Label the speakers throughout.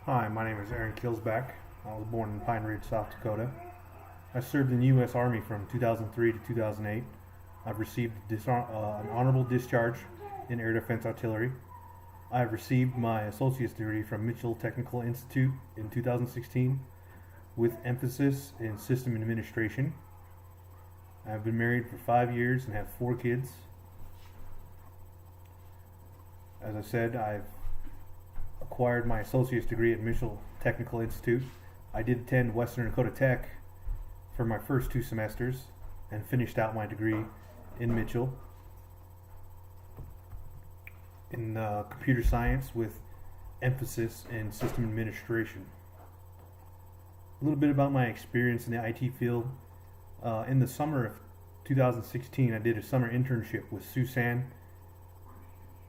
Speaker 1: Hi, my name is Aaron Kilsback. I was born in Pine Ridge, South Dakota. I served in the U.S. Army from 2003 to 2008. I've received an honorable discharge in Air Defense Artillery. I have received my associate's degree from Mitchell Technical Institute in 2016 with emphasis in system administration. I've been married for 5 years and have 4 kids. As I said, I've acquired my associate's degree at Mitchell Technical Institute. I did attend Western Dakota Tech for my first 2 semesters and finished out my degree in Mitchell in computer science with emphasis in system administration. A little bit about my experience in the IT field. In the summer of 2016, I did a summer internship with Susan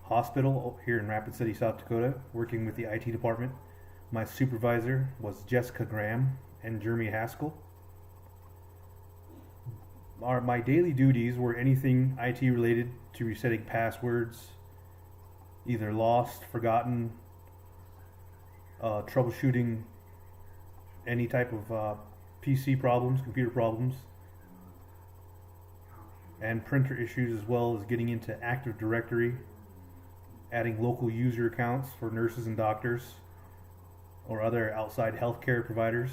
Speaker 1: Hospital here in Rapid City, South Dakota, working with the IT department. My supervisor was Jessica Graham and Jeremy Haskell. My daily duties were anything IT related to resetting passwords, either lost, forgotten, troubleshooting any type of PC problems, computer problems, and printer issues, as well as getting into Active Directory, adding local user accounts for nurses and doctors or other outside healthcare providers.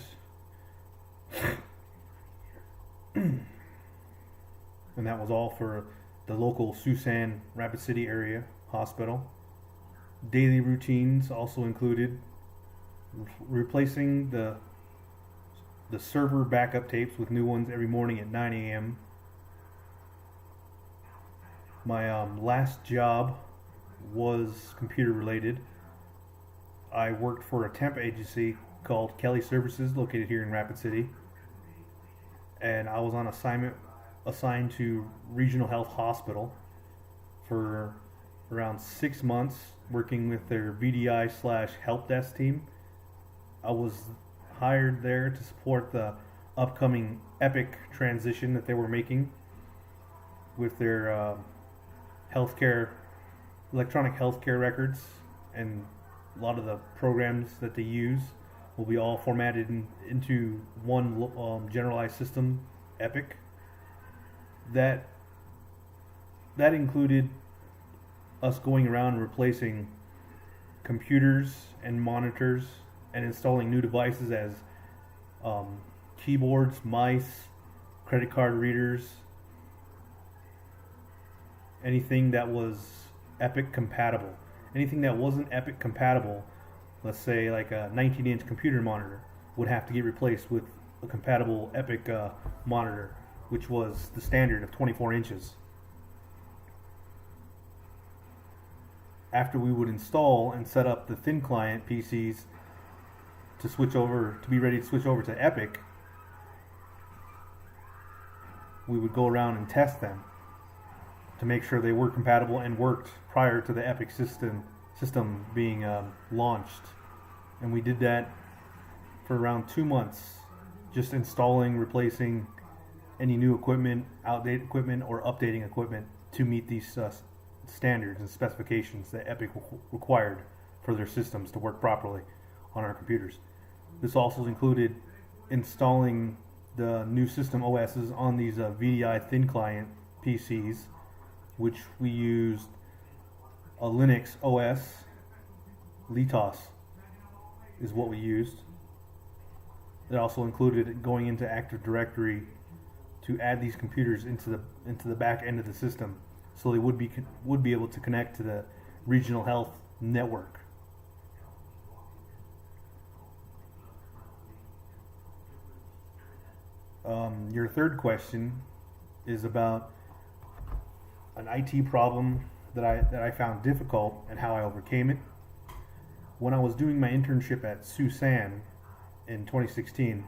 Speaker 1: And that was all for the local Susan Rapid City area hospital. Daily routines also included replacing the server backup tapes with new ones every morning at 9 a.m. My last job was computer related. I worked for a temp agency called Kelly Services, located here in Rapid City, and I was on assigned to Regional Health Hospital for around 6 months, working with their VDI/help desk team. I was hired there to support the upcoming Epic transition that they were making with their electronic healthcare records, and a lot of the programs that they use will be all formatted into one generalized system, Epic. That included us going around and replacing computers and monitors and installing new devices as keyboards, mice, credit card readers, anything that was Epic compatible. Anything that wasn't Epic compatible, let's say like a 19-inch computer monitor, would have to get replaced with a compatible Epic monitor, which was the standard of 24 inches. After we would install and set up the thin client PCs to be ready to switch over to Epic, we would go around and test them to make sure they were compatible and worked prior to the Epic system being launched. And we did that for around 2 months, just installing, replacing any new equipment, outdated equipment, or updating equipment to meet these standards and specifications that Epic required for their systems to work properly on our computers. This also included installing the new system OSs on these VDI thin client PCs, which we used a Linux OS. LiTOS is what we used. It also included going into Active Directory to add these computers into the back end of the system, so they would be able to connect to the regional health network. Your third question is about an IT problem that I found difficult and how I overcame it. When I was doing my internship at Susan in 2016,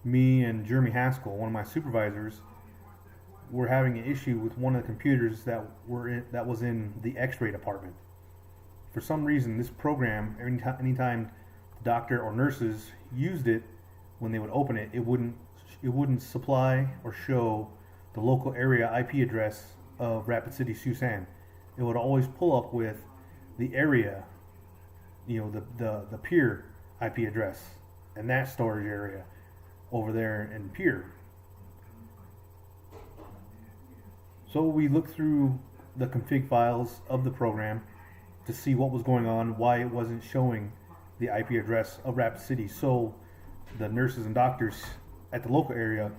Speaker 1: me and Jeremy Haskell, one of my supervisors, were having an issue with one of the computers that was in the X-ray department. For some reason, this program, anytime the doctor or nurses used it, when they would open it, it wouldn't supply or show the local area IP address of Rapid City, Susan. It would always pull up with the area, the pier IP address and that storage area over there in Pier. So we looked through the config files of the program to see what was going on, why it wasn't showing the IP address of Rapid City, so the nurses and doctors at the local area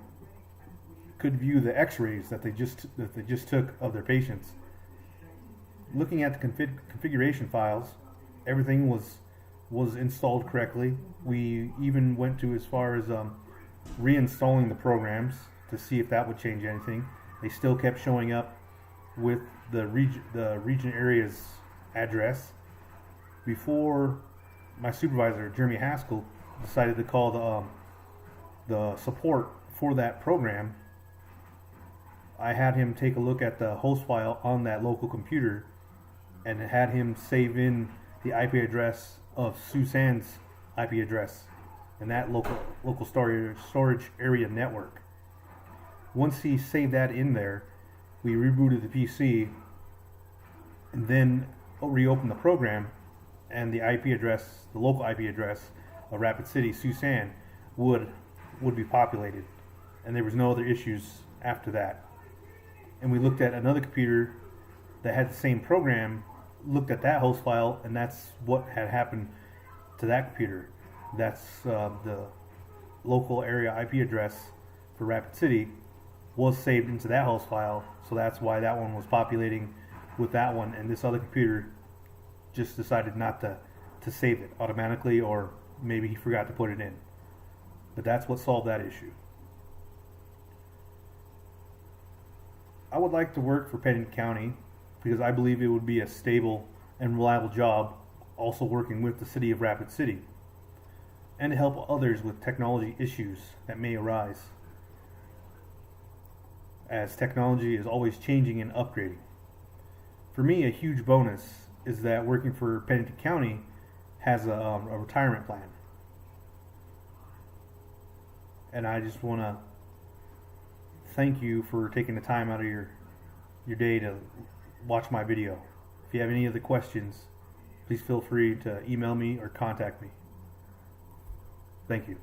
Speaker 1: could view the x-rays that they just took of their patients. Looking at the configuration files, everything was installed correctly. We even went to as far as reinstalling the programs to see if that would change anything. They still kept showing up with the region area's address. Before my supervisor, Jeremy Haskell, decided to call the support for that program, I had him take a look at the host file on that local computer and had him save in the IP address of Susan's IP address in that local storage area network. Once he saved that in there, we rebooted the PC and then reopened the program, and the IP address, the local IP address of Rapid City, Susan, would be populated, and there was no other issues after that. And we looked at another computer that had the same program, looked at that host file, and that's what had happened to that computer. That's the local area IP address for Rapid City was saved into that host file, so that's why that one was populating with that one, and this other computer just decided not to save it automatically, or maybe he forgot to put it in. But that's what solved that issue. I would like to work for Pennington County because I believe it would be a stable and reliable job, also working with the city of Rapid City, and to help others with technology issues that may arise, as technology is always changing and upgrading. For me, a huge bonus is that working for Pennington County has a retirement plan. And I just want to thank you for taking the time out of your day to watch my video. If you have any other questions, please feel free to email me or contact me. Thank you.